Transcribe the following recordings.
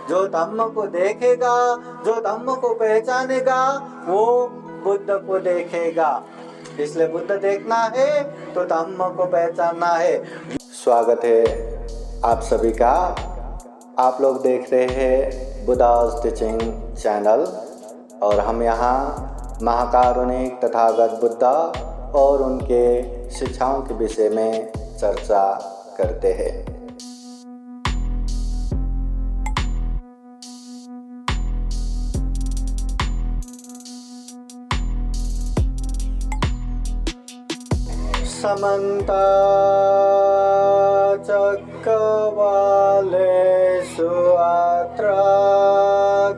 जो धम्म को देखेगा, जो धम्म को पहचानेगा, वो बुद्ध को देखेगा। इसलिए बुद्ध देखना है तो धम्म को पहचानना है। स्वागत है आप सभी का। आप लोग देख रहे हैं बुद्धास टीचिंग चैनल और हम यहाँ महाकारुणिक तथागत बुद्ध और उनके शिक्षाओं के विषय में चर्चा करते हैं। समन्त चक्रवालेषु अत्र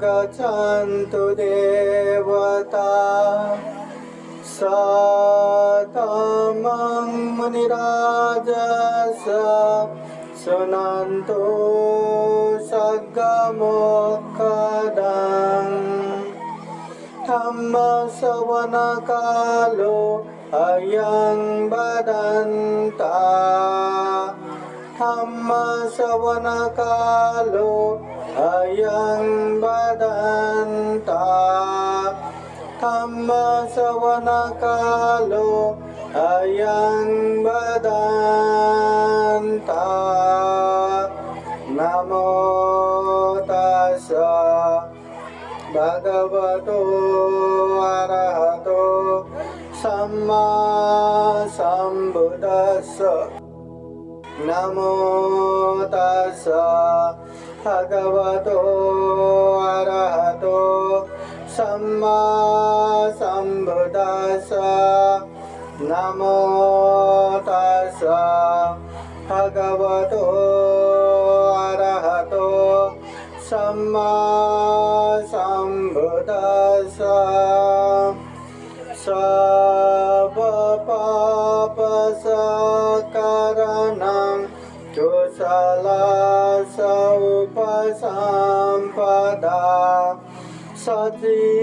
गच्छन्तु देवता सतमं मुनिराजस शृण्वन्तु सद्गमोक्खदं धम्मश्रवणकालो अयं बदन्ता धम्मश्रवणकालो अयं बदन्ता धम्मश्रवणकालो अयं बदन्ता नमो तस्सै भगवतो अरहतो सम्मा सम्बुद्दस्स नमो तस्सै भगवतो अरहतो सम्मा सम्बुद्दस्स नमो तस्सै भगवतो अरहतो सम्मा सम्बुद्दस्स सर्वपापसकरणं कुशलस्य उपसम्पदा सच्चित्तपरियोदापनं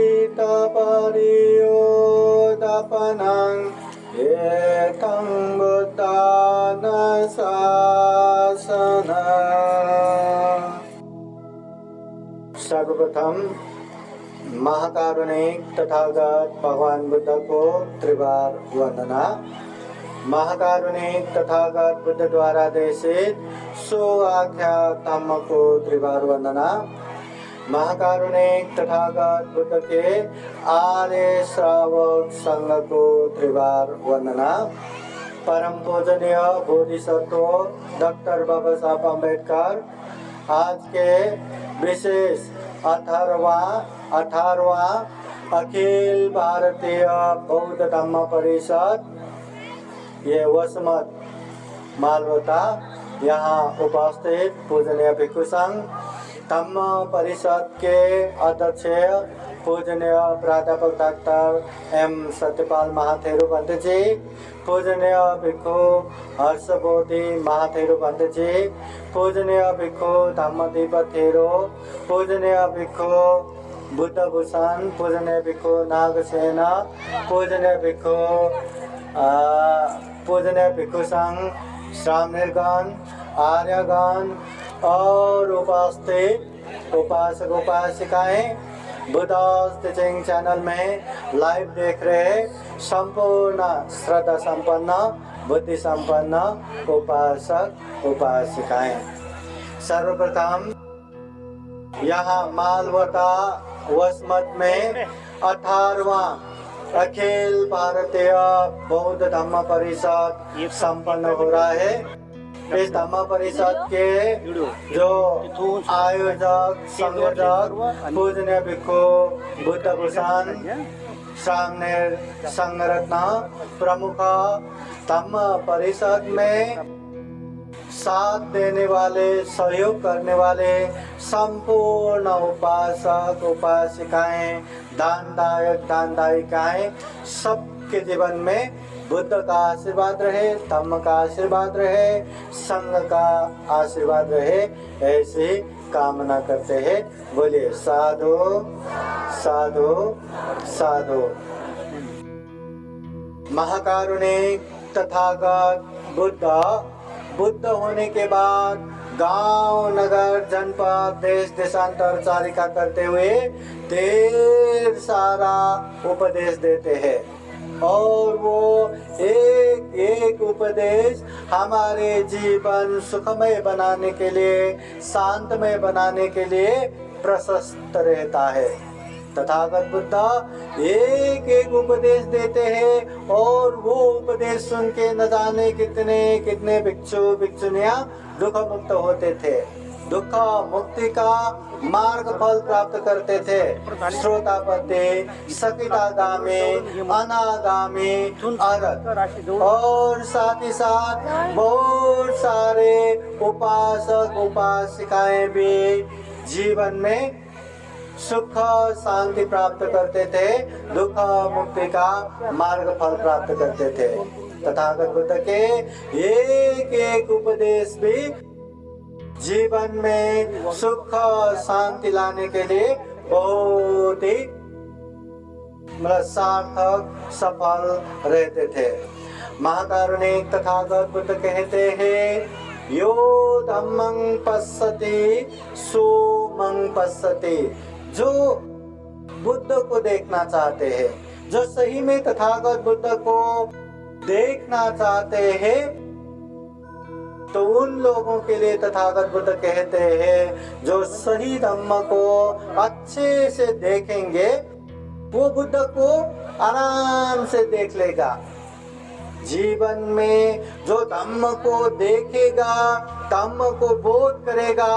एतं बुद्धानुशासनम्। सर्वप्रथम महाकारुणिक तथागत भगवान बुद्ध को त्रिवार वंदना। महाकारुणिक तथागत बुद्ध द्वारा देशित सो आख्या धम्म को त्रिवार वंदना। महाकारुणिक तथागत बुद्ध के आर्य श्रावक संघ को त्रिवार वंदना। परम पूजनीय बोधिसत्व डॉक्टर बाबा साहब अम्बेडकर आज के विशेष 18वां अखिल भारतीय बौद्ध धम्म परिषद ये वसमत मालवता यहाँ उपस्थित पूजनीय भिक्षु संघ धम्म परिषद के अध्यक्ष पूजनीय प्राध्यापक डॉक्टर एम सत्यपाल महाथेरो पंत जी, पूजनीय भिक्षु हर्षबोधि महाथेरो पंत जी, पूजनीय भिक्षु धम्मदीप थेरो, पूजनीय भिक्षु बुद्धभूषण, पूजनीय भिक्षु नागसेन, पूजनीय भिक्षु संघ श्रामणीगण, आर्यगण और उपस्थित उपासक उपासिकाएं बुद्धास टीचिंग चैनल में लाइव देख रहे संपूर्ण श्रद्धा संपन्न बुद्धि संपन्न उपासक उपासिकाएं। सर्वप्रथम यहाँ मालवता वसमत में 18वां अखिल भारतीय बौद्ध धम्म परिषद संपन्न हो रहा है। इस धम्म परिषद के जो आयोजक संयोजक पूजनीय भिक्षु बुद्धभूषण श्रामणेर संघरत्न प्रमुख धम्म परिषद में साथ देने वाले सहयोग करने वाले संपूर्ण उपासक उपासिकाएं दानदायिकाएं सबके जीवन में बुद्ध का आशीर्वाद रहे, धम्म का आशीर्वाद रहे, संघ का आशीर्वाद रहे, ऐसी कामना करते हैं। बोलिए साधु साधु साधु। महाकारुणिक तथागत बुद्ध होने के बाद गांव, नगर, जनपद, देश देशांतर चारिका करते हुए ढेर सारा उपदेश देते हैं। और वो एक एक उपदेश हमारे जीवन सुखमय बनाने के लिए, शांतमय बनाने के लिए प्रशस्त रहता है। तथागत बुद्ध एक एक उपदेश देते हैं और वो उपदेश सुन के न जाने कितने कितने भिक्षु भिक्षुनियां दुख मुक्त होते थे, दुख मुक्ति का मार्ग फल प्राप्त करते थे। श्रोतापति, सकितागामी, अनागामी, अरहत, और साथ ही साथ बहुत सारे उपासक उपासिकाएं भी जीवन में सुख शांति प्राप्त करते थे, दुख मुक्ति का मार्ग फल प्राप्त करते थे। तथागत बुद्ध के एक एक उपदेश भी जीवन में सुख शांति लाने के लिए बहुत ही सार्थक सफल रहते थे। महाकारुणिक तथागत बुद्ध कहते हैं, यो धम्मं पश्यति सोमं पश्यति। जो बुद्ध को देखना चाहते हैं, जो सही में तथागत बुद्ध को देखना चाहते हैं, तो उन लोगों के लिए तथागत बुद्ध कहते हैं, जो सही धम्म को अच्छे से देखेंगे वो बुद्ध को आराम से देख लेगा। जीवन में जो धम्म को देखेगा, धम्म को बोध करेगा,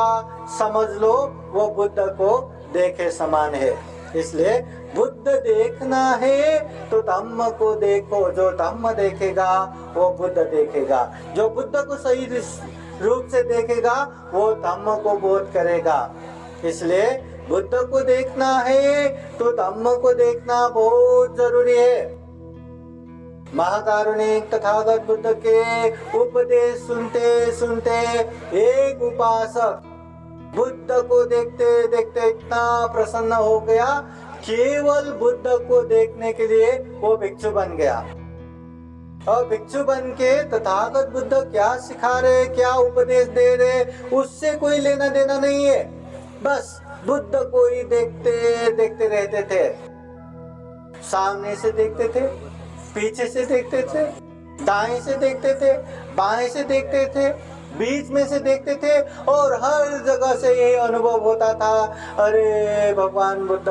समझ लो वो बुद्ध को देखे समान है। इसलिए बुद्ध देखना है तो धम्म को देखो। जो धम्म देखेगा वो बुद्ध देखेगा। जो बुद्ध को सही रूप से देखेगा वो धम्म को बोध करेगा। इसलिए बुद्ध को देखना है तो धम्म को देखना बहुत जरूरी है। महाकारुणिक तथागत बुद्ध के उपदेश सुनते सुनते एक उपासक बुद्ध को देखते देखते इतना प्रसन्न हो गया, केवल बुद्ध को देखने के लिए वो भिक्षु बन गया। और भिक्षु बन के तथागत बुद्ध क्या सिखा रहे, क्या उपदेश दे रहे, उससे कोई लेना देना नहीं है। बस बुद्ध को ही देखते देखते रहते थे। सामने से देखते थे, पीछे से देखते थे, दाएं से देखते थे, बाएं से देखते थे, बीच में से देखते थे, और हर जगह से यही अनुभव होता था, अरे भगवान बुद्ध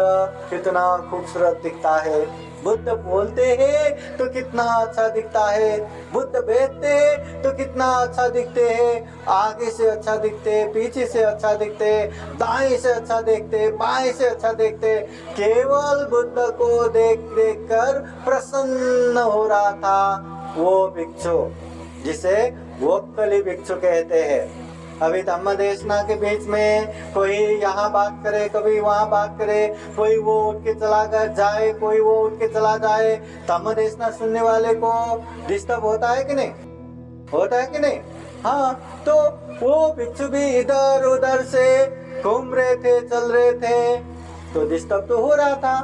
कितना खूबसूरत दिखता है, बुद्ध बोलते हैं तो कितना अच्छा दिखता है, बुद्ध बैठते हैं तो कितना अच्छा दिखते हैं, आगे से अच्छा दिखते, पीछे से अच्छा दिखते, दाएं से अच्छा देखते, बाएं से अच्छा देखते। केवल बुद्ध को देख देख कर प्रसन्न हो रहा था वो भिक्षु, जिसे वोक्कली भिक्षु कहते हैं। अभी धम्म देशना के बीच में कोई यहाँ बात करे, कभी वहाँ बात करे, कोई वो उठ के चला जाए, कोई वो उठ के चला जाए, धम्म देशना सुनने वाले को डिस्टर्ब होता है कि नहीं? होता है कि नहीं? हाँ, तो वो भिक्षु भी इधर उधर से घूम रहे थे, चल रहे थे, तो डिस्टर्ब तो हो रहा था।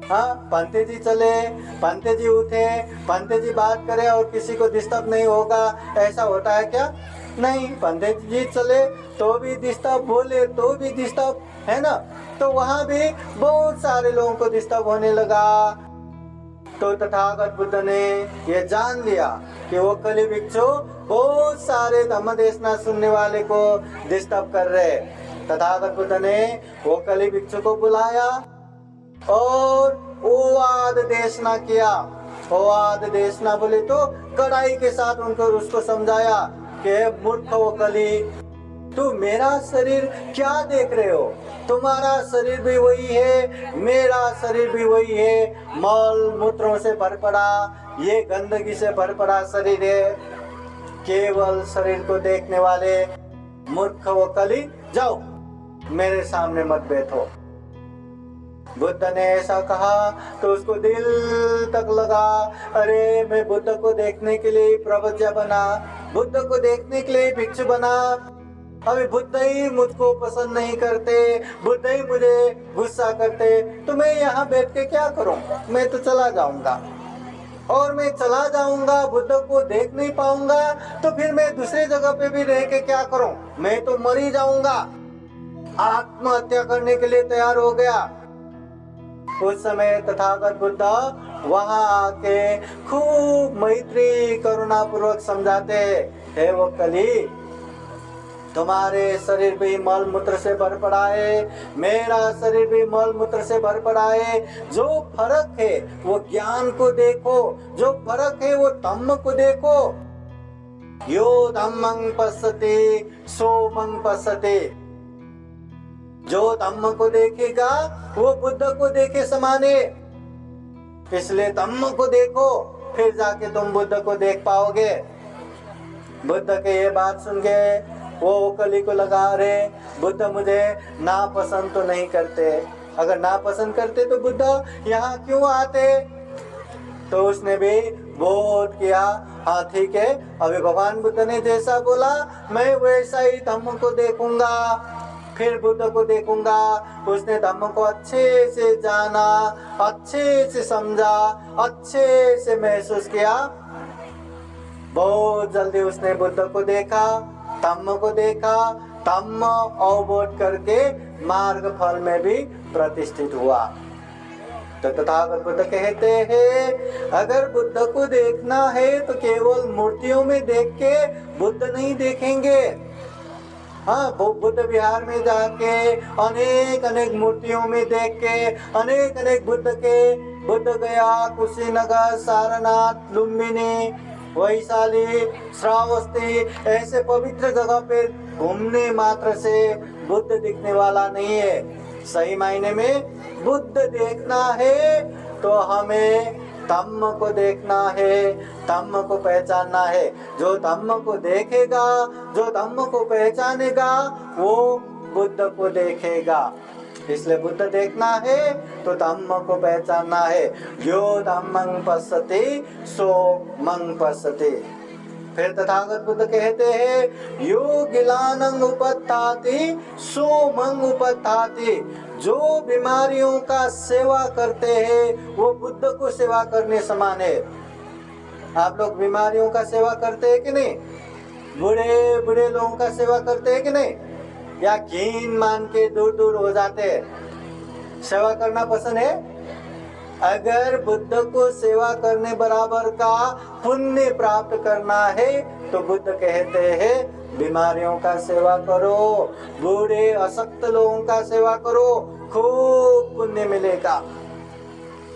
हाँ, पंते जी चले, पंते जी उठे, पंते जी बात करे और किसी को डिस्टर्ब नहीं होगा, ऐसा होता है क्या? नहीं। पंडित जी चले तो भी डिस्टर्ब, बोले तो भी डिस्टर्ब, है ना? तो वहाँ भी बहुत सारे लोगों को डिस्टर्ब होने लगा। तो तथागत बुद्ध ने ये जान लिया कि वो कली भिक्षु बहुत सारे धम्म देशना सुनने वाले को डिस्टर्ब कर रहे। तथागत बुद्ध ने वो कली भिक्षु को बुलाया और ओवाद देशना किया। ओवाद देशना बोले तो कड़ाई के साथ उनको उसको समझाया कि मूर्ख हो कली, तू मेरा शरीर क्या देख रहे हो? तुम्हारा शरीर भी वही है, मेरा शरीर भी वही है, मल मूत्रों से भर पड़ा, ये गंदगी से भर पड़ा शरीर है। केवल शरीर को देखने वाले मूर्ख व कली, जाओ मेरे सामने मत बैठो। बुद्ध ने ऐसा कहा तो उसको दिल तक लगा, अरे मैं बुद्ध को देखने के लिए प्रवज्ञा बना, बुद्ध को देखने के लिए भिक्षु बना, अभी बुद्ध ही मुझको पसंद नहीं करते, बुद्ध ही मुझे गुस्सा करते, तो मैं यहाँ बैठ के क्या करूँ? मैं तो चला जाऊंगा। और मैं चला जाऊंगा, बुद्ध को देख नहीं पाऊंगा, तो फिर मैं दूसरी जगह पे भी रह के क्या करूं? मैं तो मर ही जाऊंगा। आत्महत्या करने के लिए तैयार हो गया। उस समय तथागत बुद्ध वहां आके खूब मैत्री करुणा पूर्वक समझाते, हे वो कली, तुम्हारे शरीर भी मल मूत्र से भर पड़ा है, मेरा शरीर भी मल मूत्र से भर पड़ा है। जो फर्क है वो ज्ञान को देखो, जो फर्क है वो धम्म को देखो। यो धम्मं पश्यति सोमं पश्यति। जो धम्म को देखेगा वो बुद्ध को देखे समान है। इसलिए धम्म को देखो, फिर जाके तुम बुद्ध को देख पाओगे। बुद्ध के ये बात सुन के वो कली को लगा, रे बुद्ध मुझे नापसंद तो नहीं करते, अगर नापसंद करते तो बुद्ध यहाँ क्यों आते? तो उसने भी बोध किया, हाँ ठीक है, अभी भगवान बुद्ध ने जैसा बोला मैं वैसा ही धम्म को देखूंगा, फिर बुद्ध को देखूंगा। उसने धम्म को अच्छे से जाना, अच्छे से समझा, अच्छे से महसूस किया। बहुत जल्दी उसने बुद्ध को देखा, धम्म को देखा, धम्म अवबोध करके मार्ग फल में भी प्रतिष्ठित हुआ। तो तथागत बुद्ध कहते हैं, अगर बुद्ध को देखना है तो केवल मूर्तियों में देख के बुद्ध नहीं देखेंगे। हाँ, बुद्ध विहार में जाके अनेक अनेक मूर्तियों में देख के, अनेक अनेक बुद्ध गया, कुशीनगर, सारनाथ, लुम्बिनी, वैशाली, श्रावस्ती, ऐसे पवित्र जगह पे घूमने मात्र से बुद्ध दिखने वाला नहीं है। सही मायने में बुद्ध देखना है तो हमें धम्म को देखना है, धम्म को पहचानना है। जो धम्म को देखेगा, जो धम्म को पहचानेगा, वो बुद्ध को देखेगा। इसलिए बुद्ध देखना है तो धम्म को पहचानना है। यो धम्मं पश्यति सो मं पश्यति। फिर तथागत बुद्ध कहते हैं, यो गिलानं उपत्थाति सो मं उपत्थाति। जो बीमारियों का सेवा करते हैं वो बुद्ध को सेवा करने समान है। आप लोग बीमारियों का सेवा करते हैं कि नहीं? बूढ़े बूढ़े लोगों का सेवा करते हैं कि नहीं? या कीन मान के दूर दूर हो जाते हैं? सेवा करना पसंद है? अगर बुद्ध को सेवा करने बराबर का पुण्य प्राप्त करना है तो बुद्ध कहते हैं बीमारियों का सेवा करो, बूढ़े अशक्त लोगों का सेवा करो, खूब पुण्य मिलेगा।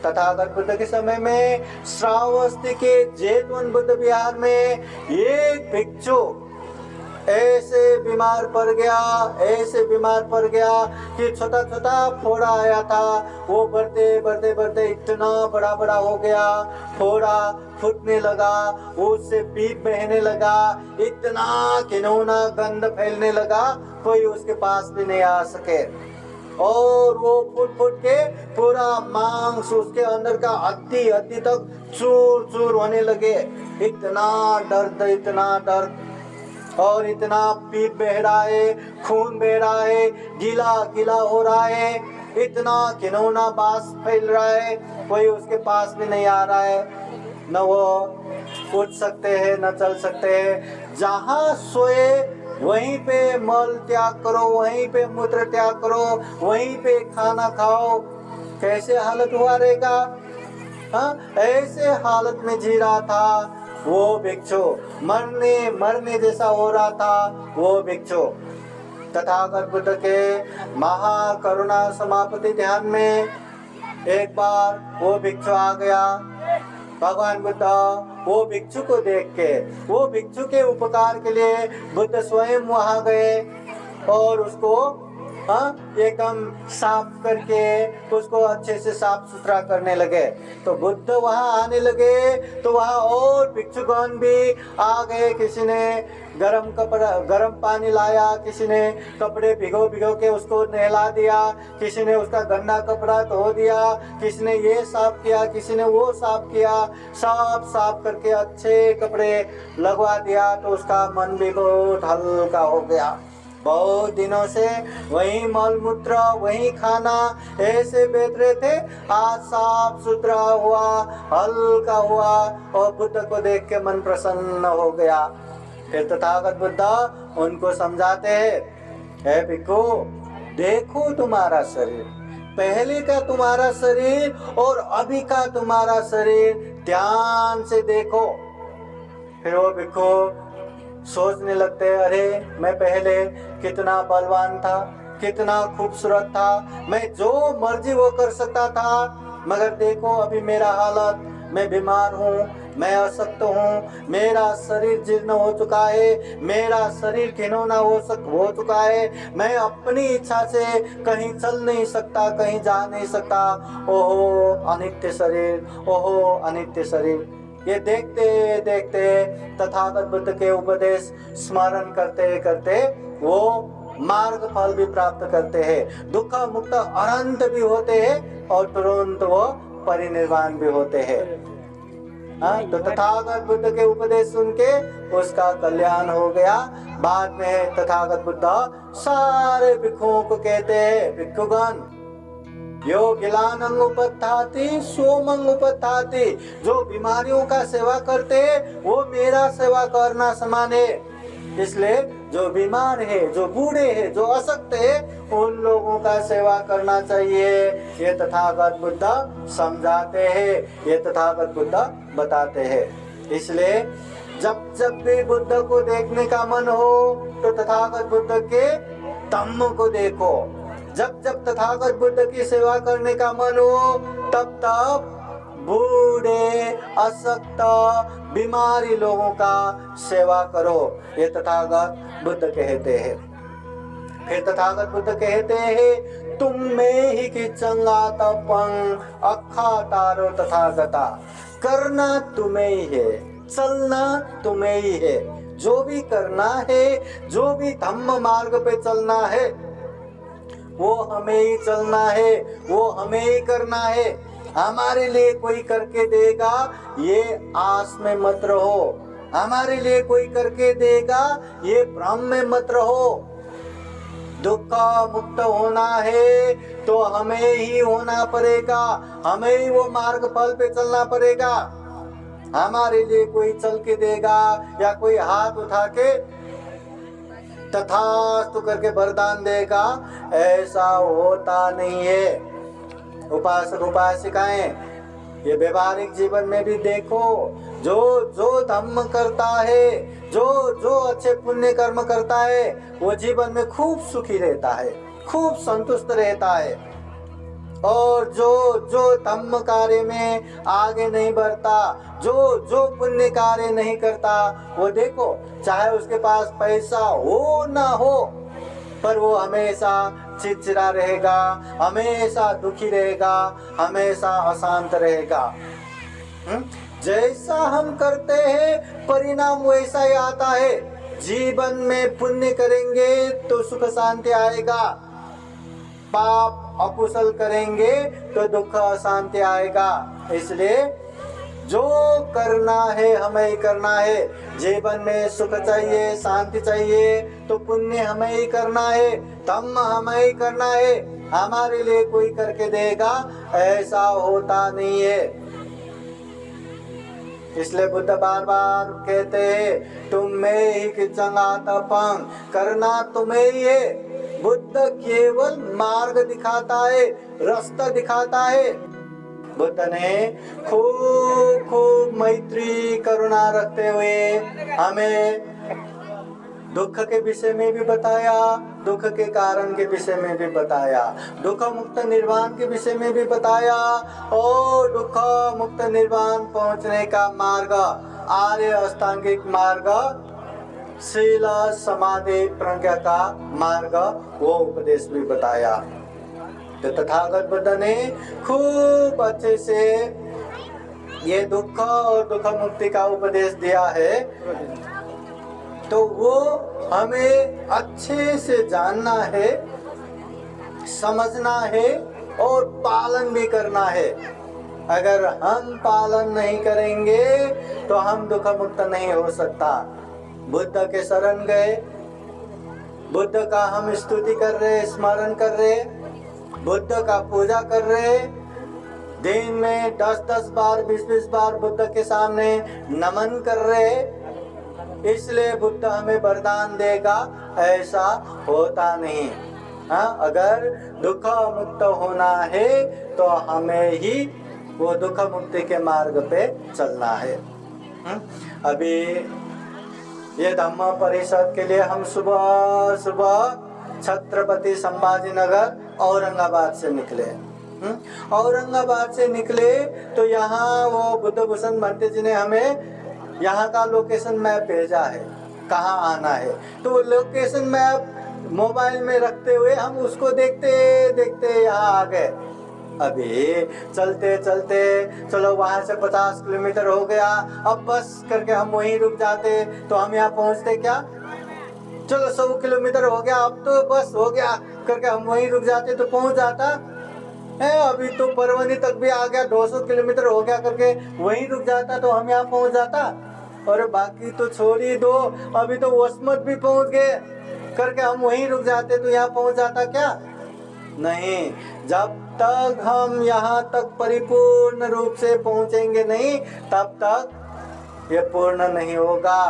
तथागत बुद्ध के समय में श्रावस्ती के जेतवन बुद्ध विहार में एक भिक्षु ऐसे बीमार पड़ गया कि छोटा छोटा फोड़ा आया था। वो बढ़ते बढ़ते बढ़ते इतना बड़ा बड़ा हो गया, फोड़ा फूटने लगा, उससे पीप बहने लगा, इतना घिनौना गंध फैलने लगा, कोई उसके पास भी नहीं आ सके। और वो फूट फूट के पूरा मांस उसके अंदर का हड्डी तक चूर चूर होने लगे। इतना दर्द और इतना पीप बह रहा है, खून बह रहा है, गीला गीला हो रहा है, इतना घिनौना बास फैल रहा है, कोई उसके पास भी नहीं आ रहा है। न वो उठ सकते हैं न चल सकते हैं। जहाँ सोए वहीं पे मल त्याग करो, वहीं पे मूत्र त्याग करो, वहीं पे खाना खाओ। कैसे हालत हुआ रहेगा? हाँ, ऐसे हालत में जी रहा था वो भिक्षु, मरने जैसा हो रहा था वो भिक्षु। तथागत बुद्ध के महाकरुणा समापति ध्यान में एक बार वो भिक्षु आ गया। भगवान बुद्ध वो भिक्षु को देख के, वो भिक्षु के उपकार के लिए बुद्ध स्वयं वहां गए और उसको एकदम साफ करके उसको अच्छे से साफ सुथरा करने लगे। तो बुद्ध वहां आने लगे तो वहां और भिक्षुगण भी आ गए। किसी ने गरम पानी लाया, किसी ने कपड़े भिगो के उसको नहला दिया, किसी ने उसका गंदा कपड़ा धो दिया, किसी ने ये साफ किया, किसी ने वो साफ किया। सब साफ करके अच्छे कपड़े लगवा दिया तो उसका मन भी बहुत हल्का हो गया। बहुत दिनों से वही मल मूत्र वही खाना ऐसे बेच रहे थे। आज साफ सुथरा हुआ, हल्का हुआ और बुद्ध को देख के मन प्रसन्न हो गया। फिर तथागत बुद्ध उनको समझाते हैं, हे भिक्खु, देखो तुम्हारा शरीर, पहले का तुम्हारा शरीर और अभी का तुम्हारा शरीर ध्यान से देखो। फिर वो भिक्खु सोचने लगते हैं, अरे मैं पहले कितना बलवान था, कितना खूबसूरत था, मैं जो मर्जी वो कर सकता था, मगर देखो अभी मेरा हालत, मैं बीमार हूँ, मैं अशक्त हूँ, मेरा शरीर जीर्ण हो चुका है, मेरा शरीर घिनौना हो चुका है, मैं अपनी इच्छा से कहीं चल नहीं सकता, कहीं जा नहीं सकता। ओहो अनित्य शरीर, ओहो अनित्य शरीर। ये देखते देखते तथागत बुद्ध के उपदेश स्मरण करते करते वो मार्ग फल भी प्राप्त करते हैं, दुख मुक्त अनंत भी होते हैं और तुरंत वो परिनिर्वाण भी होते हैं। तो तथागत बुद्ध के उपदेश सुन के उसका कल्याण हो गया। बाद में तथागत बुद्ध सारे भिक्षुओं को कहते हैं, भिक्षुगण, यो गिलानं उपत्थाति सोमं उपत्थाति, जो बीमारियों का सेवा करते हैं वो मेरा सेवा करना समान है। इसलिए जो बीमार है, जो बूढ़े हैं, जो अशक्त है, उन लोगों का सेवा करना चाहिए। ये तथागत बुद्ध समझाते हैं, ये तथागत बुद्ध बताते हैं। इसलिए जब जब भी बुद्ध को देखने का मन हो तो तथागत बुद्ध के धम्म को देखो। जब जब तथागत बुद्ध की सेवा करने का मन हो तब तब बूढ़े अशक्त बीमारी लोगों का सेवा करो, ये तथागत बुद्ध कहते हैं। फिर तथागत बुद्ध कहते हैं, तुम में ही की चंगा तपंग अखा तारो तथागता, करना तुम्हें ही है, चलना तुम्हें ही है, जो भी करना है, जो भी धम्म मार्ग पे चलना है वो हमें ही चलना है, वो हमें ही करना है। हमारे लिए कोई करके देगा ये आस में मत रहो, हमारे लिए कोई करके देगा ये भ्रम में मत रहो। दुख मुक्त होना है तो हमें ही होना पड़ेगा, हमें ही वो मार्ग फल पे चलना पड़ेगा। हमारे लिए कोई चल के देगा या कोई हाथ उठा के तथास्तु करके वरदान देगा, ऐसा होता नहीं है। उपासक उपासिकाएं ये व्यवहारिक जीवन में भी देखो, जो जो धम्म करता है, जो जो अच्छे पुण्य कर्म करता है वो जीवन में खूब सुखी रहता है, खूब संतुष्ट रहता है। और जो जो धम्म कार्य में आगे नहीं बढ़ता, जो जो पुण्य कार्य नहीं करता, वो देखो चाहे उसके पास पैसा हो ना हो पर वो हमेशा चिड़चिड़ा रहेगा, हमेशा दुखी रहेगा, हमेशा अशांत रहेगा। जैसा हम करते हैं परिणाम वैसा ही आता है। जीवन में पुण्य करेंगे तो सुख शांति आएगा, पाप अकुशल करेंगे तो दुख अशांति आएगा। इसलिए जो करना है हमें ही करना है। जीवन में सुख चाहिए, शांति चाहिए तो पुण्य हमें ही करना है, धम्म हमें ही करना है। हमारे लिए कोई करके देगा ऐसा होता नहीं है। इसलिए बुद्ध बार बार कहते हैं, तुम में ही किचंगा तपंग, करना तुम्हें ही है। बुद्ध केवल मार्ग दिखाता है, रास्ता दिखाता है। बुद्ध ने खूब खूब मैत्री करुणा रखते हुए हमें दुख के विषय में भी बताया, दुख के कारण के विषय में भी बताया, दुख मुक्त निर्वाण के विषय में भी बताया और दुख मुक्त निर्वाण पहुंचने का मार्ग, आर्य अष्टांगिक मार्ग, शील समाधि प्रज्ञा का मार्ग, वो उपदेश भी बताया। तो तथागत बुद्ध ने खूब अच्छे से ये दुख और दुख मुक्ति का उपदेश दिया है, तो वो हमें अच्छे से जानना है, समझना है और पालन भी करना है। अगर हम पालन नहीं करेंगे तो हम दुख मुक्त नहीं हो सकता। बुद्ध के शरण गए, बुद्ध का हम स्तुति कर रहे, स्मरण कर रहे, बुद्ध का पूजा कर रहे, दिन में 10-10 बार 20-20 बार बुद्ध के सामने नमन कर रहे, इसलिए बुद्ध हमें वरदान देगा, ऐसा होता नहीं। हाँ, अगर दुख मुक्त होना है तो हमें ही वो दुख मुक्ति के मार्ग पे चलना है। अभी ये धम्म परिषद के लिए हम सुबह सुबह छत्रपति संभाजीनगर औरंगाबाद से निकले। औरंगाबाद से निकले तो यहाँ वो बुद्ध भूषण महंत जी ने हमें यहाँ का लोकेशन मैप भेजा है, कहाँ आना है। तो वो लोकेशन मैप मोबाइल में रखते हुए हम उसको देखते देखते यहाँ आ गए। अभी चलते चलते चलो वहां से 50 किलोमीटर हो गया, अब बस करके हम वहीं रुक जाते तो हम यहाँ पहुँचते क्या? चलो 100 किलोमीटर हो गया, अब तो बस हो गया करके हम वहीं रुक जाते तो पहुँच जाता है। अभी तो परवनी तक भी आ गया, 200 किलोमीटर हो गया करके वहीं रुक जाता तो हम यहाँ पहुँच जाता। और बाकी तो छोड़ ही दो, अभी तो वसमत भी पहुँच गए करके हम वहीं रुक जाते तो यहाँ पहुँच जाता क्या? नहीं, जब तक हम यहाँ तक परिपूर्ण रूप से पहुँचेंगे नहीं तब तक ये पूर्ण नहीं होगा,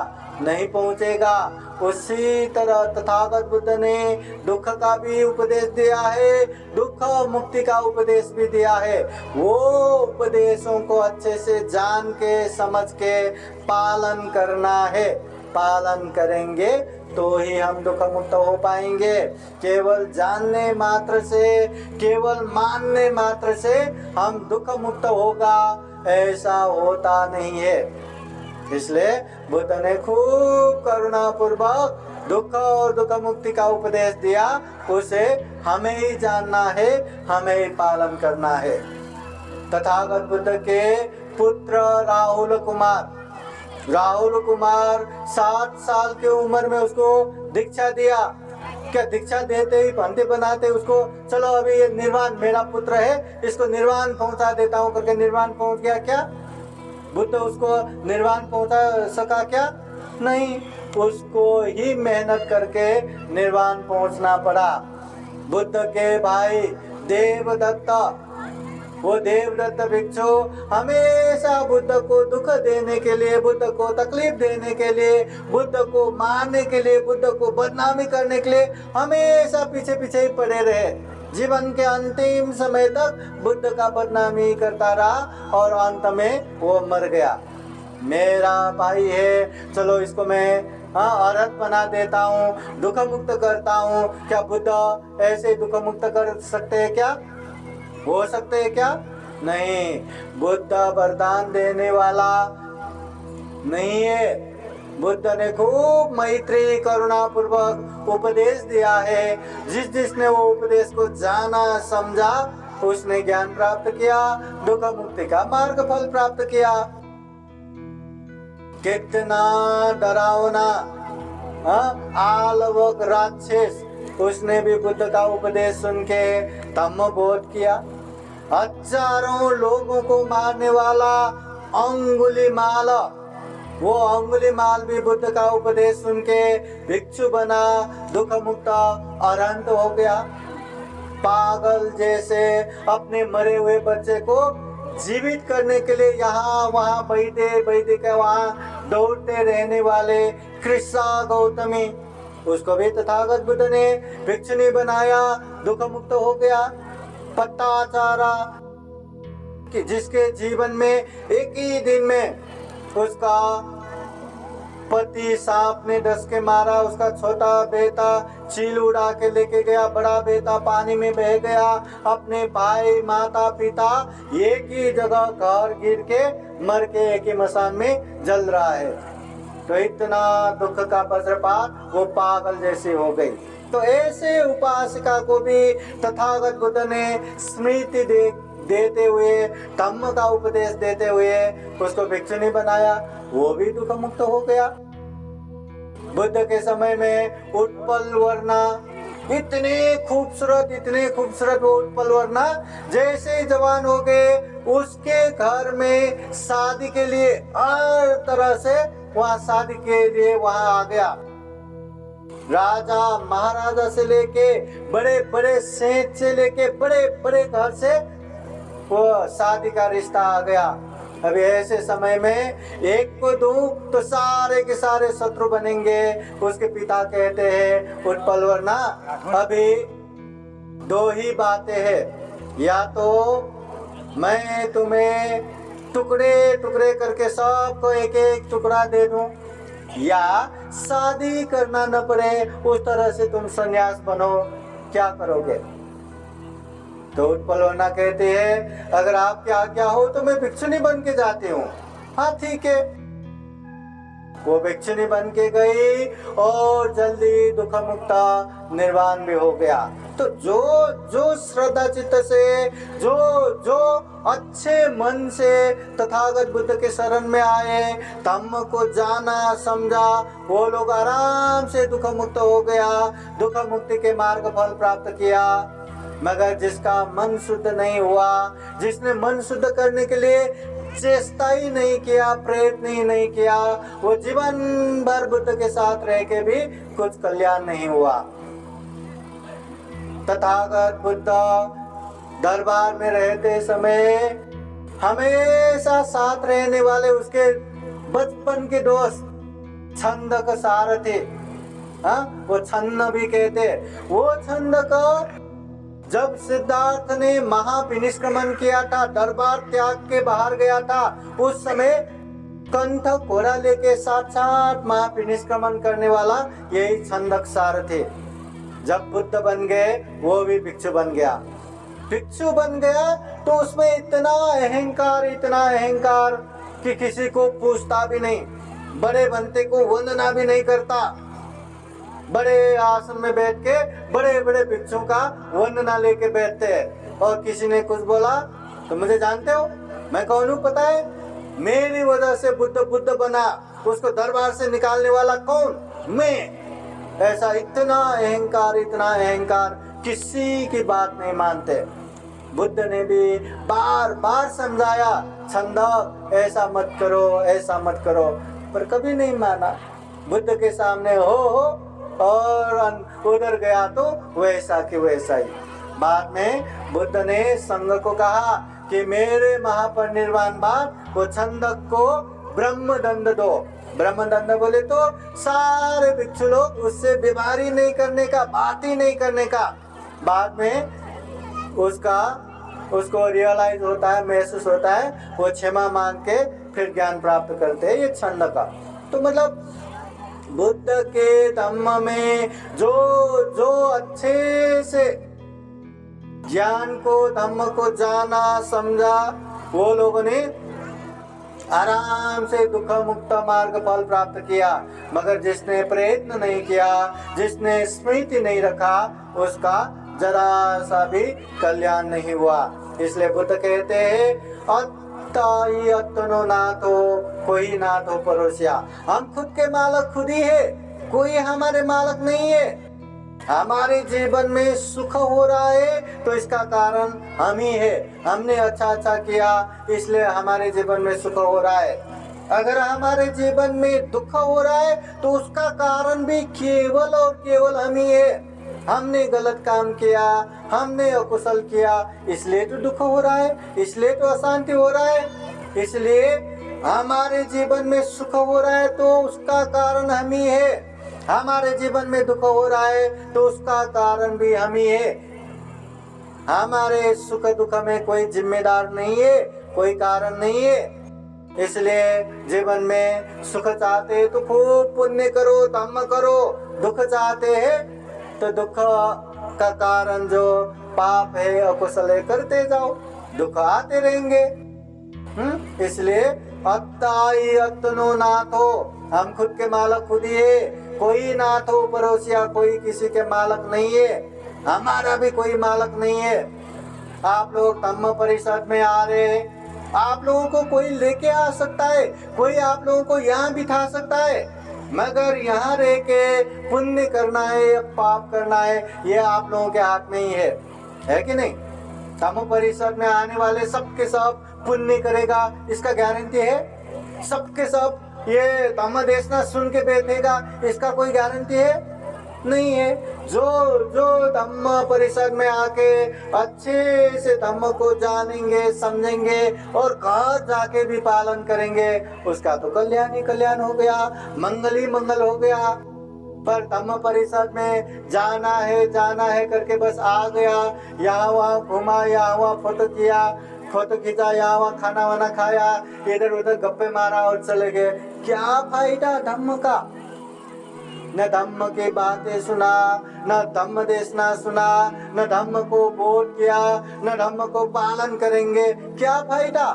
नहीं पहुँचेगा। उसी तरह तथागत बुद्ध ने दुख का भी उपदेश दिया है, दुख मुक्ति का उपदेश भी दिया है। वो उपदेशों को अच्छे से जान के समझ के पालन करना है। पालन करेंगे तो ही हम दुख मुक्त हो पाएंगे। केवल जानने मात्र से, केवल मानने मात्र से हम दुख मुक्त होगा, ऐसा होता नहीं है। इसलिए बुद्ध ने खूब करुणा पूर्वक दुख और दुख मुक्ति का उपदेश दिया, उसे हमें ही जानना है, हमें ही पालन करना है। तथागत बुद्ध के पुत्र राहुल कुमार 7 साल के उम्र में उसको दीक्षा दिया। क्या दीक्षा देते ही पंथी बनाते उसको, चलो अभी ये निर्वाण मेरा पुत्र है, इसको निर्वाण पहुंचा देता हूँ करके निर्वाण पहुंच गया क्या? बुद्ध उसको निर्वाण पहुंचा सका क्या? नहीं, उसको ही मेहनत करके निर्वाण पहुंचना पड़ा। बुद्ध के भाई देवदत्त, वो देवदत्त भिक्षु हमेशा बुद्ध को दुख देने के लिए, बुद्ध को तकलीफ देने के लिए, बुद्ध को मारने के लिए, बुद्ध को बदनामी करने के लिए हमेशा पीछे पीछे ही पड़े रहे। जीवन के अंतिम समय तक बुद्ध का बदनामी करता रहा और अंत में वो मर गया। मेरा भाई है, चलो इसको मैं अरहत बना देता हूँ, दुख मुक्त करता हूँ। क्या बुद्ध ऐसे दुख मुक्त कर सकते हैं क्या? हो सकते हैं क्या? नहीं, बुद्ध वरदान देने वाला नहीं है। बुद्ध ने खूब मैत्री करुणा पूर्वक उपदेश दिया है। जिसने वो उपदेश को जाना समझा उसने ज्ञान प्राप्त किया, दुख मुक्ति का मार्ग फल प्राप्त किया। कितना डरावना आलवक राक्षस, उसने भी बुद्ध का उपदेश सुन के धम्म बोध किया। हजारों लोगों को मारने वाला अंगुलीमाल, वो अंगुलीमाल भी बुद्ध का उपदेश सुन के भिक्षु बना, दुख मुक्त अरहंत हो गया। पागल जैसे अपने मरे हुए बच्चे को जीवित करने के लिए यहाँ वहाँ बैठे के वहाँ दौड़ते रहने वाले कृष्णा गौतमी, उसको भी तथागत बुद्ध ने भिक्षुनी बनाया, दुख मुक्त हो गया। पत्ताचारा, कि जिसके जीवन में एक ही दिन में उसका पति सांप ने डस के मारा, उसका छोटा बेटा चील उड़ा के लेके गया, बड़ा बेटा पानी में बह गया, अपने भाई माता पिता एक ही जगह घर गिर के मर के एक ही मसान में जल रहा है। तो इतना दुख का वज्रपात, वो पागल जैसी हो गई। तो ऐसे उपासिका को भी तथागत बुद्ध ने स्मृति देते हुए, धम्म का उपदेश देते हुए उसको भिक्षुनी बनाया, वो भी दुख मुक्त हो गया। बुद्ध के समय में उत्पल वर्णा, इतने खूबसूरत वो उत्पल वर्णा, जैसे ही जवान हो गए उसके घर में शादी के लिए हर तरह से वहाँ शादी के लिए वहाँ आ गया। राजा महाराजा से लेके बड़े बड़े सेठ से लेके बड़े बड़े घर से वो शादी का रिश्ता आ गया। अभी ऐसे समय में एक को दूं तो सारे के सारे शत्रु बनेंगे। उसके पिता कहते हैं उत्पल वर्णा, अभी दो ही बातें हैं, या तो मैं तुम्हें टुकड़े टुकड़े करके सबको एक एक टुकड़ा दे दूं, या शादी करना न पड़े उस तरह से तुम सन्यास बनो, क्या करोगे? तो उत्पलवर्णा कहते हैं अगर आपकी आज्ञा हो तो मैं भिक्षुनी बन के जाती हूँ। हाँ ठीक है। वो भिक्षुनी बन के गई और जल्दी दुख मुक्ता निर्वाण भी हो गया। तो जो जो श्रद्धा चित्त से, जो जो अच्छे मन से तथागत बुद्ध के शरण में आए, धम्म को जाना समझा, वो लोग आराम से दुख मुक्त हो गया, दुख मुक्ति के मार्ग फल प्राप्त किया। मगर जिसका मन शुद्ध नहीं हुआ, जिसने मन शुद्ध करने के लिए चेष्टा ही नहीं किया, प्रयत्न ही नहीं किया, वो जीवन भर बुद्ध के साथ रह के भी कुछ कल्याण नहीं हुआ। तथागत बुद्ध दरबार में रहते समय हमेशा साथ रहने वाले उसके बचपन के दोस्त छंदक सारथी, वो छन्न भी कहते, वो छंदक जब सिद्धार्थ ने महाविनिष्क्रमण किया था, दरबार त्याग के बाहर गया था, उस समय कंठ घोड़ा लेके साक्षात महाविनिष्क्रमण करने वाला यही छंदक सारथी। जब बुद्ध बन गए वो भी भिक्षु बन गया। भिक्षु बन गया तो उसमें इतना अहंकार कि किसी को पूछता भी नहीं, बड़े बनते को वंदना भी नहीं करता। बड़े आसन में बैठ के बड़े बड़े भिक्षुओं का वंदना लेके बैठते हैं। और किसी ने कुछ बोला तो मुझे जानते हो मैं कौन हूँ पता है? मेरी वजह से बुद्ध बना, उसको दरबार से निकालने वाला कौन? मैं। ऐसा इतना अहंकार, किसी की बात नहीं मानते। बुद्ध ने भी बार बार समझाया, छंदक ऐसा मत करो, पर कभी नहीं माना। बुद्ध के सामने हो और उधर गया तो वैसा कि वैसा ही। बाद में बुद्ध ने संघ को कहा कि मेरे महापरिनिर्वाण बाद वो छंदक को ब्रह्मदंड दो। ब्रह्मदंड बोले तो सारे भिक्षु लोग उससे बीमारी नहीं करने का, बात ही नहीं करने का। बाद में उसको रियलाइज होता है, महसूस होता है, वो क्षमा मांग के फिर ज्ञान प्राप्त करते हैं। ये छंद का तो मतलब बुद्ध के धम्म में जो अच्छे से ज्ञान को, धम्म को जाना समझा, वो लोगों ने आराम से दुख मुक्त मार्ग फल प्राप्त किया। मगर जिसने प्रयत्न नहीं किया, जिसने स्मृति नहीं रखा, उसका जरा सा भी कल्याण नहीं हुआ। इसलिए बुद्ध कहते हैं अत्ताई अत्तनो नाथो, कोई नाथो परोसिया। हम खुद के मालक खुद ही है, कोई हमारे मालक नहीं है। हमारे जीवन में सुख हो रहा है तो इसका कारण हम ही है। हमने अच्छा किया इसलिए हमारे जीवन में सुख हो रहा है। अगर हमारे जीवन में दुख हो रहा है तो उसका कारण भी केवल और केवल हम ही है। हमने गलत काम किया, हमने अकुशल किया, इसलिए तो दुख हो रहा है, इसलिए तो अशांति हो रहा है। इसलिए हमारे जीवन में सुख हो रहा है तो उसका कारण हम ही है। हमारे जीवन में दुख हो रहा है तो उसका कारण भी हम ही है। हमारे सुख दुख में कोई जिम्मेदार नहीं है, कोई कारण नहीं है। इसलिए जीवन में सुख चाहते हैं तो खूब पुण्य करो, धम्म करो। दुख चाहते हैं तो दुख का कारण जो पाप है, अकुशल है, करते जाओ, दुख आते रहेंगे। इसलिए अत्ताई अत्तनो नाथो, हम खुद के मालक खुद ही है। कोई नाथो परोसिया, कोई किसी के मालक नहीं है। हमारा भी कोई मालक नहीं है। आप लोग धम्म परिषद में आ रहे, आप लोगों को कोई लेके आ सकता है, कोई आप लोगों को यहाँ बिठा सकता है, मगर यहाँ रह के पुण्य करना है या पाप करना है ये आप लोगों के हाथ में ही है कि नहीं? धम्म परिषद में आने वाले सबके सब पुण्य करेगा इसका गारंटी है? सबके सब ये धम्म देशना सुन के बैठेगा इसका कोई गारंटी है? नहीं है। जो जो धम्म परिषद में आके अच्छे से धम्म को जानेंगे, समझेंगे और घर जाके भी पालन करेंगे, उसका तो कल्याण ही कल्याण हो गया, मंगल ही मंगल हो गया। पर धम्म परिषद में जाना है करके बस आ गया, यहाँ वहाँ घुमा, यहाँ वहाँ फोटो खींचा, यहाँ वहाँ खाना वाना खाया, इधर उधर गप्पे मारा और चले गए। क्या फायदा धम्म का? न धम्म की बातें सुना, न धम्म देशना सुना, न धम्म को बोध किया, न धम्म को पालन करेंगे, क्या फायदा?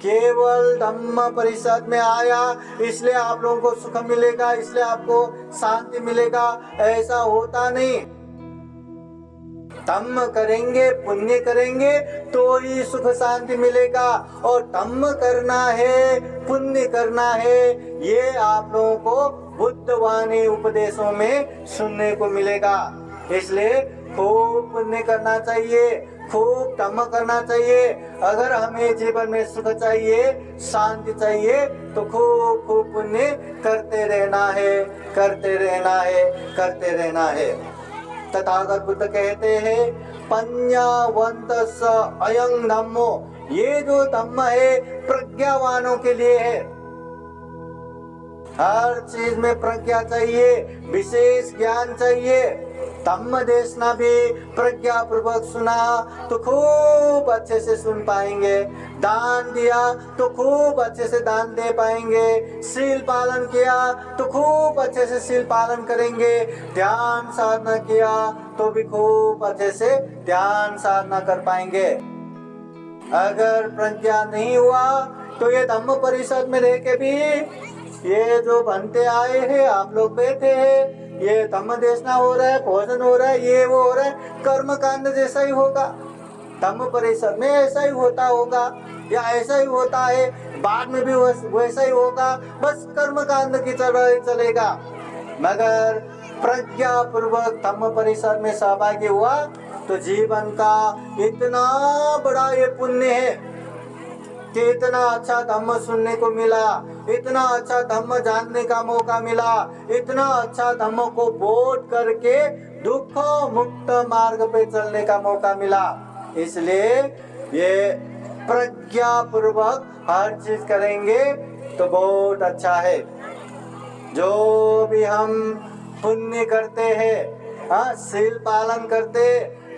केवल धम्म परिषद में आया इसलिए आप लोगों को सुख मिलेगा, इसलिए आपको शांति मिलेगा, ऐसा होता नहीं। धम्म करेंगे, पुण्य करेंगे तो ही सुख शांति मिलेगा। और धम्म करना है, पुण्य करना है, ये आप लोगों को बुद्धवाणी उपदेशों में सुनने को मिलेगा। इसलिए खूब पुण्य करना चाहिए, खूब धम्म करना चाहिए। अगर हमें जीवन में सुख चाहिए, शांति चाहिए, तो खूब खूब पुण्य करते रहना है, करते रहना है, करते रहना है। तथागत बुद्ध कहते हैं, पඤ्ඤावन्त स अयं धम्मो, ये जो धम्म है प्रज्ञावानों के लिए है। हर चीज में प्रज्ञा चाहिए, विशेष ज्ञान चाहिए। धम्म देशना भी प्रज्ञा पूर्वक सुना तो खूब अच्छे से सुन पाएंगे, दान दिया तो खूब अच्छे से दान दे पाएंगे, शील पालन किया तो खूब अच्छे से शील पालन करेंगे, ध्यान साधना किया तो भी खूब अच्छे से ध्यान साधना कर पाएंगे। अगर प्रज्ञा नहीं हुआ तो ये धम्म परिषद में रह के भी ये जो बनते आए हैं, आप लोग बैठे हैं, ये धम्म देशना हो रहा है, भोजन हो रहा है, ये वो हो रहा है, कर्म कांड जैसा ही होगा। धम्म परिषद में ऐसा ही होता होगा या ऐसा ही होता है, बाद में भी वैसा ही होगा, बस कर्म कांड की तरह चलेगा। मगर प्रज्ञा पूर्वक धम्म परिषद में सहभागी हुआ तो जीवन का इतना बड़ा ये पुण्य है कि इतना अच्छा धम्म सुनने को मिला, इतना अच्छा धम्म जानने का मौका मिला, इतना अच्छा धम्म को बोध करके दुख मुक्त मार्ग पे चलने का मौका मिला। इसलिए ये प्रज्ञा पूर्वक हर चीज करेंगे तो बहुत अच्छा है। जो भी हम पुण्य करते हैं, हाँ, शील पालन करते,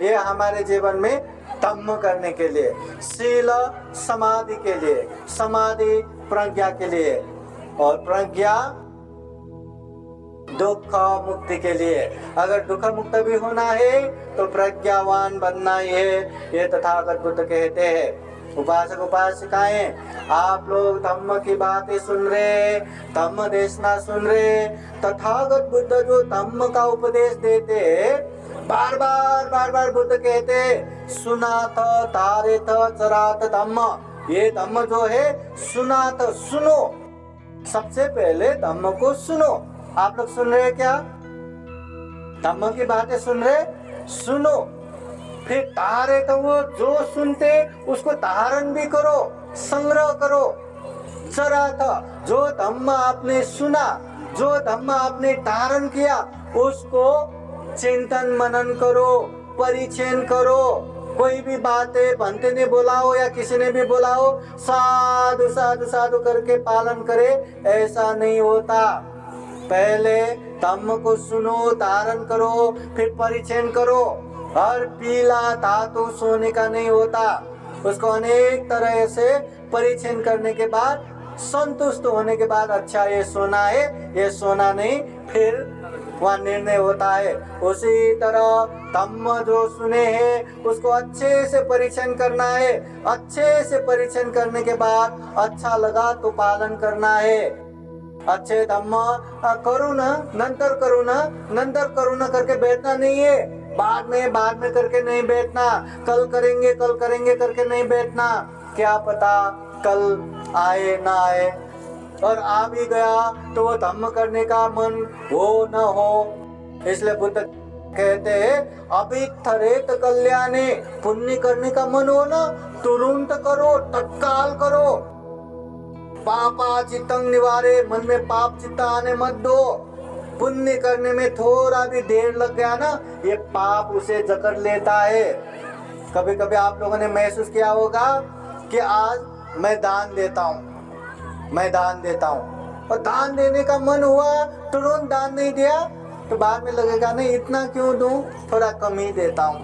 ये हमारे जीवन में धम्म करने के लिए, शील समाधि के लिए, समाधि प्रज्ञा के लिए, और प्रज्ञा दुख मुक्ति के लिए। अगर दुख मुक्त भी होना है तो प्रज्ञावान बनना ही है, ये तथागत बुद्ध कहते हैं। उपासक उपासिकाएं, आप लोग धम्म की बातें सुन रहे, धम्म देशना सुन रहे, तथागत बुद्ध जो धम्म का उपदेश देते, बार बार बुद्ध कहते, सुनाथ धारेथ चराथ धम्म, ये धम्म जो है सुनाथ, सुनो, सबसे पहले धम्म को सुनो। आप लोग सुन रहे क्या? धम्म की बातें सुन रहे, सुनो। फिर तारे तो वो जो सुनते उसको धारण भी करो, संग्रह करो। जरा था जो धम्म आपने सुना, जो धम्म आपने धारण किया, उसको चिंतन मनन करो, परिचय करो। कोई भी बातें बनते ने बोला हो या किसी ने भी बोला हो, साधु साधु साधु करके पालन करे, ऐसा नहीं होता। पहले धम्म को सुनो, धारण करो, फिर परिचय करो। हर पीला धातु सोने का नहीं होता, उसको अनेक तरह से परिचय करने के बाद, संतुष्ट होने के बाद, अच्छा ये सोना है, ये सोना नहीं, फिर वह निर्णय होता है। उसी तरह धम्म जो सुने हैं उसको अच्छे से परिचय करना है। अच्छे से परिचय करने के बाद अच्छा लगा तो पालन करना है। अच्छे धम्म करो ना, नंतर करो ना, नंतर करो ना करके बैठना नहीं है। बाद में करके नहीं बैठना, कल करेंगे करके नहीं बैठना। क्या पता कल आए ना आए, और आ भी गया तो वो धम्म करने का मन हो न हो। इसलिए बुद्ध कहते हैं, अभिथरेत कल्याणे, पुण्य करने का मन हो ना, तुरंत करो, तत्काल करो। पापा चित्तं निवारे, मन में पाप चित्त आने मत दो। पुण्य करने में थोड़ा भी देर लग गया ना, ये पाप उसे जकड़ लेता है। कभी कभी आप लोगों ने महसूस किया होगा कि आज मैं दान देता हूँ, मैं दान देता हूँ, और दान देने का मन हुआ, तुरंत दान नहीं दिया तो बाद में लगेगा नहीं इतना क्यों दूं, थोड़ा कम ही देता हूँ।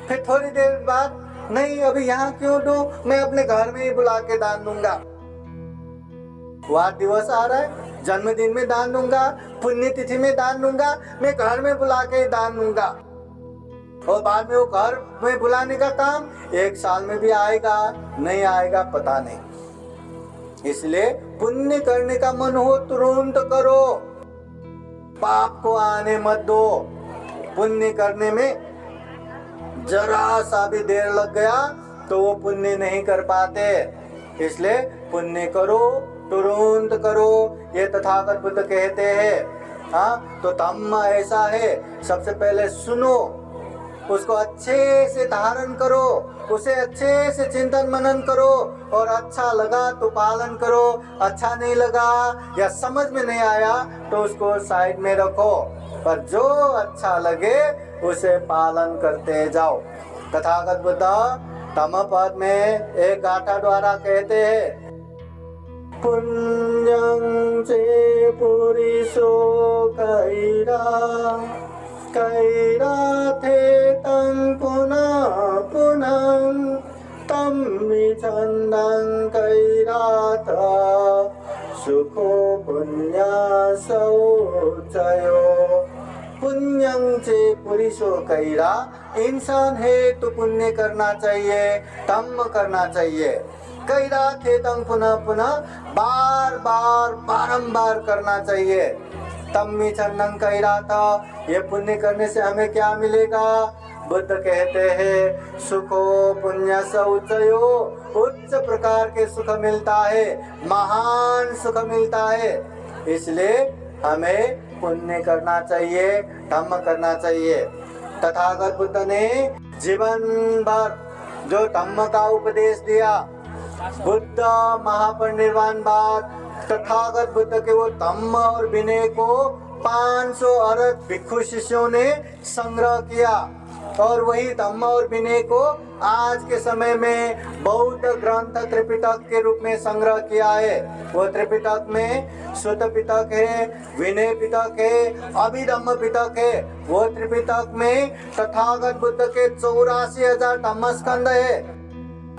फिर थोड़ी देर बाद नहीं अभी यहाँ क्यों दूं, मैं अपने घर में ही बुला के दान दूंगा। वार दिवस आ रहा है, जन्मदिन में दान दूंगा, पुण्यतिथि में दान दूंगा, मैं घर में बुला के दान दूंगा। और बाद में वो घर में बुलाने का काम 1 साल में भी आएगा नहीं आएगा पता नहीं। इसलिए पुण्य करने का मन हो तुरंत करो, पाप को आने मत दो। पुण्य करने में जरा सा भी देर लग गया तो वो पुण्य नहीं कर पाते। इसलिए पुण्य करो, तुरंत करो, ये तथागत बुद्ध कहते हैं। हाँ, तो धम्म ऐसा है, सबसे पहले सुनो, उसको अच्छे से धारण करो, उसे अच्छे से चिंतन मनन करो, और अच्छा लगा तो पालन करो, अच्छा नहीं लगा या समझ में नहीं आया तो उसको साइड में रखो, पर जो अच्छा लगे उसे पालन करते जाओ। तथागत बुद्ध धम्मपद में एक गाथा द्वारा कहते हैं, पुण्यं चे पुरिषो कैरा कैराथे तं पुनः पुनः तं विचन्दं कैराथ सुखो पुण्यसौ चयो। पुण्यं चे पुरुषो कैरा, इंसान है तो पुण्य करना चाहिए, धम्म करना चाहिए। कैरा थे तंग पुनः पुनः, बार बार बारंबार करना चाहिए। तम्मी चंदन कैरा था, ये पुण्य करने से हमें क्या मिलेगा? बुद्ध कहते हैं सुखो पुण्य सौचयो, उच्च प्रकार के सुख मिलता है, महान सुख मिलता है। इसलिए हमें पुण्य करना चाहिए, धम्म करना चाहिए। तथागत बुद्ध ने जीवन भर जो धम्म का उपदेश दिया, बुद्ध महापरिनिर्वाण बाद तथागत बुद्ध के वो धम्म और विनय को 500 अरब भिक्षु शिष्यों ने संग्रह किया, और वही धम्म और विनय को आज के समय में बौद्ध ग्रंथ त्रिपिटक के रूप में संग्रह किया है। वो त्रिपिटक में सुत्त पिटक है, विनय पिटक है, अभिधम्म पिटक है। वो त्रिपिटक में तथागत बुद्ध के 84,000 धम्म स्कंद है।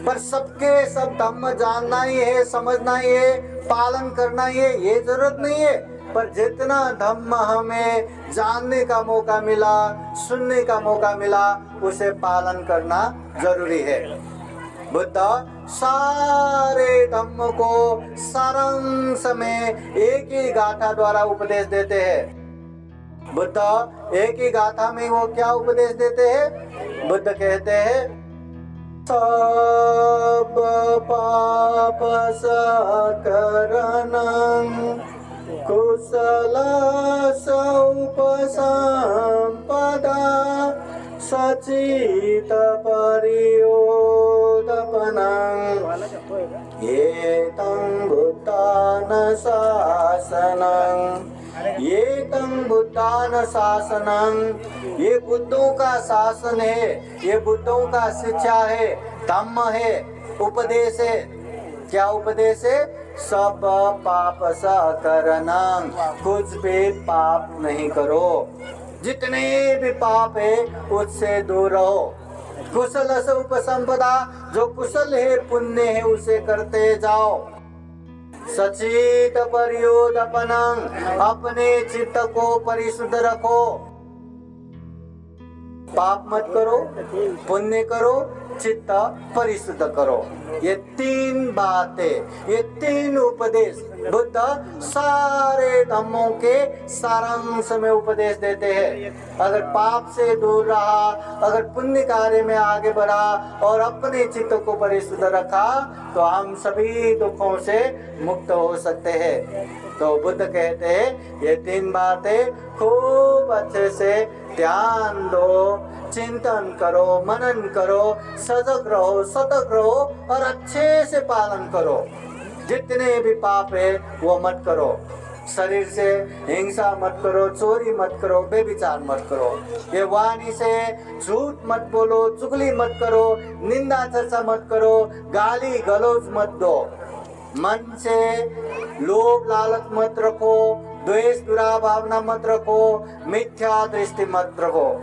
पर सबके सब धम्म जानना ही है, समझना ही है, पालन करना ही है, ये जरूरत नहीं है। पर जितना धम्म हमें जानने का मौका मिला, सुनने का मौका मिला, उसे पालन करना जरूरी है। बुद्ध सारे धम्म को सारांश में एक ही गाथा द्वारा उपदेश देते हैं। बुद्ध एक ही गाथा में वो क्या उपदेश देते हैं? बुद्ध कहते हैं सब पाप सकरणं कुशल सौपसंपदा सचित परियोदपनं एतं बुद्धान शासनं, एतं बुद्धान शासनं, ये बुद्धों का शासन है, ये बुद्धों का शिक्षा है, धम्म है, उपदेश है। क्या उपदेश है? सब पाप सकरणं, कुछ भी पाप नहीं करो, जितने भी पाप है उससे दूर रहो। कुशल से उपसंपदा, जो कुशल है, पुण्य है, उसे करते जाओ। सचित परियोदपनं, अपने चित्त को परिशुद्ध रखो, पाप मत करो, पुण्य करो, चित्त परिशुद्ध करो। ये 3 बातें, ये 3 उपदेश बुद्ध सारे धम्मों के सारांश में उपदेश देते हैं। अगर पाप से दूर रहा, अगर पुण्य कार्य में आगे बढ़ा और अपने चित्त को परिशुद्ध रखा, तो हम सभी दुखों से मुक्त हो सकते हैं। तो बुद्ध कहते हैं ये 3 बातें खूब अच्छे से ध्यान दो, चिंतन करो, मनन करो, सजग रहो, सतर्क रहो और अच्छे से पालन करो। जितने भी पाप है वो मत करो। शरीर से हिंसा मत करो, चोरी मत करो, बेविचार मत करो। ये वाणी से झूठ मत बोलो, चुगली मत करो, निंदा चर्चा मत करो, गाली गलौज मत दो। मन से लोभ लालच मत रखो, द्वेष दुराभावना मत रखो, मिथ्या दृष्टि मत रखो।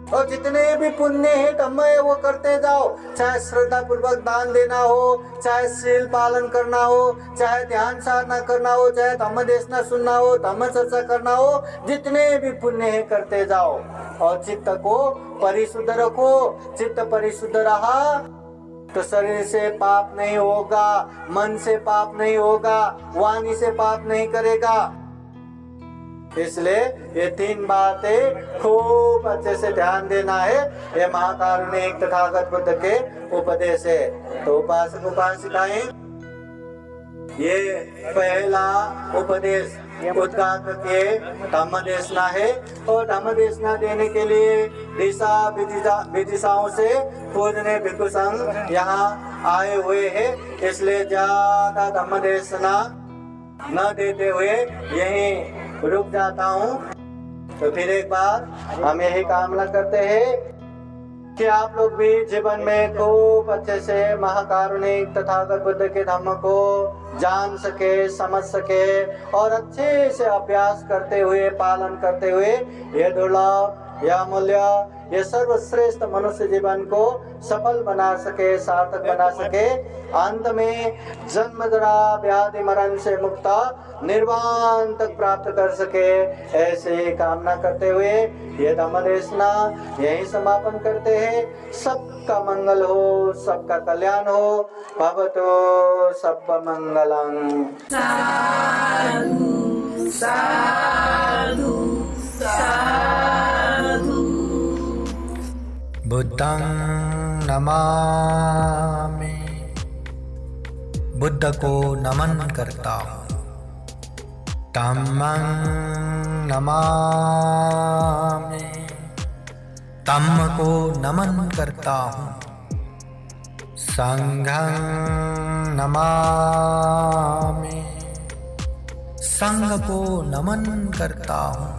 और जितने भी पुण्य है धम्म है वो करते जाओ। चाहे श्रद्धा पूर्वक दान देना हो, चाहे शील पालन करना हो, चाहे ध्यान साधना करना हो, चाहे धम्म देशना सुनना हो, धम्म चर्चा करना हो, जितने भी पुण्य है करते जाओ। और चित्त को परिशुद्ध रखो। चित्त परिशुद्ध रहा तो शरीर से पाप नहीं होगा, मन से पाप नहीं होगा, वाणी से पाप नहीं करेगा। इसलिए ये 3 बातें खूब अच्छे से ध्यान देना है। ये महाकारुणिक तथागत बुद्ध के उपदेश है। तो उपासक उपासिकाएं, ये पहला उपदेश उद्गात के धम्म देशना है। और धम्म देशना देने के लिए विदिशाओं से पूजने भिक्षु संघ यहाँ आए हुए हैं। इसलिए ज्यादा धम्म देशना न देते हुए यहीं रुक जाता हूँ। तो फिर एक बार हम यही कामना करते हैं कि आप लोग भी जीवन में खूब अच्छे से महाकारुणिक तथागत बुद्ध के धम्म को जान सके, समझ सके और अच्छे से अभ्यास करते हुए, पालन करते हुए ये दुर्लभ, यह अमूल्य, ये सर्वश्रेष्ठ मनुष्य जीवन को सफल बना सके, सार्थक बना सके। अंत में जन्म जरा व्याधि मरण से मुक्त निर्वाण तक प्राप्त कर सके, ऐसे कामना करते हुए ये धम्म देशना यही समापन करते हैं। सबका मंगल हो, सबका कल्याण हो। भवतो सब मंगलम। साधु साधु साधु। बुद्धं नमामि, बुद्ध को नमन करता हूँ। धम्मं नमामि, धम्म को नमन करता हूँ। संघं नमामि, संघ को नमन करता हूँ।